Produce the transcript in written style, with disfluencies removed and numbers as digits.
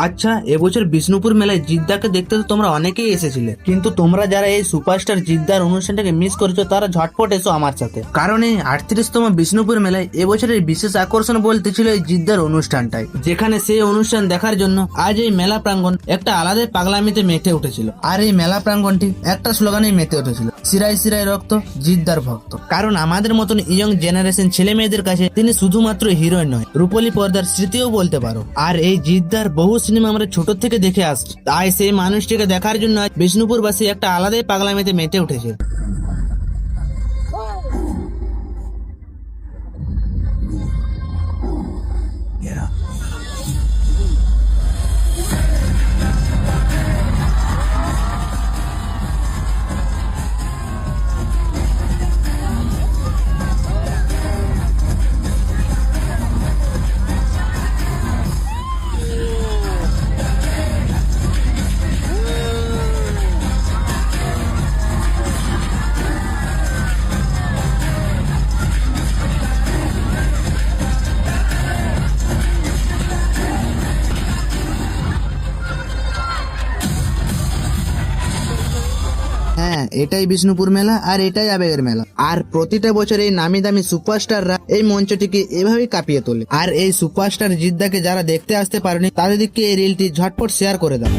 আচ্ছা, এবছর বিষ্ণুপুর মেলায় জিদ্দাকে দেখতে তো তোমরা অনেকেই এসেছিলে, কিন্তু তোমরা যারা এই সুপারস্টার জিদ্দার অনুষ্ঠানটাকে মিস করেছো তারা ঝটপট এসো আমার সাথে, কারণ এই 38তম বিষ্ণুপুর মেলায় এবছরের বিশেষ আকর্ষণ বলতে ছিল এই জিদ্দার অনুষ্ঠানটাই, যেখানে সেই অনুষ্ঠান দেখার জন্য আজ এই মেলা প্রাঙ্গণ একটা আলাদাই পাগলামিতে মেতে উঠেছিল। আর এই মেলা প্রাঙ্গণটি একটা স্লোগানেই মেতে উঠেছিল, শিরায় শিরায় রক্ত জিদ্দার ভক্ত। কারণ আমাদের মতন ইয়ং জেনারেশন ছেলে মেয়েদের কাছে তিনি শুধুমাত্র হিরোইন নয়, রূপলী পর্দার স্মৃতিও বলতে পারো। আর এই জিদ্দার বহু সিনেমা আমরা ছোট থেকে দেখে আসছি, তাই সেই মানুষটিকে দেখার জন্য বিষ্ণুপুরবাসী একটা আলাদাই পাগলামিতে মেতে উঠেছে। হ্যাঁ, এটাই বিষ্ণুপুর মেলা আর এটাই আবেগের মেলা। আর প্রতিটা বছর এই নামি দামি সুপারস্টাররা এই মঞ্চটিকে এভাবেই কাঁপিয়ে তোলে। আর এই সুপারস্টার জিদ্দাকে যারা দেখতে আসতে পারেনি তাদেরকে এই রিলটি ঝটপট শেয়ার করে দাও।